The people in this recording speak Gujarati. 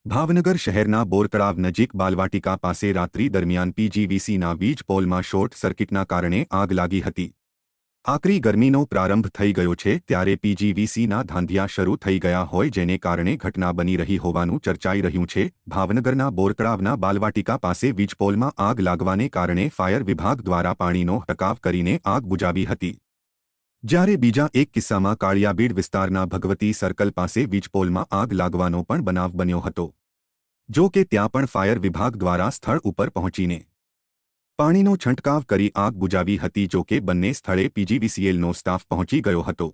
ભાવનગર શહેરના બોરતળાવ નજીક બાલવાટિકા પાસે રાત્રિ દરમિયાન પીજીવીસીના વીજ પોલમાં શોર્ટ સર્કિટના કારણે આગ લાગી હતી। આકરી ગરમીનો પ્રારંભ થઈ ગયો છે ત્યારે પીજીવીસીના ધાંધિયા શરૂ થઈ ગયા હોય જેને કારણે ઘટના બની રહી હોવાનું ચર્ચાઈ રહ્યું છે। ભાવનગરના બોરતળાવના બાલવાટિકા પાસે વીજ પોલમાં આગ લાગવાને કારણે ફાયર વિભાગ દ્વારા પાણીનો ટકાવ કરીને આગ બુઝાવી હતી। જ્યારે બીજા એક કિસ્સામાં કાળિયાબીડ વિસ્તારના ભગવતી સર્કલ પાસે વીજપોલમાં આગ લાગવાનો પણ બનાવ બન્યો હતો। જો કે ત્યાં પણ ફાયર વિભાગ દ્વારા સ્થળ ઉપર પહોંચીને પાણીનો છંટકાવ કરી આગ બુઝાવી હતી। જો કે બંને સ્થળે પીજીવીસીએલનો સ્ટાફ પહોંચી ગયો હતો।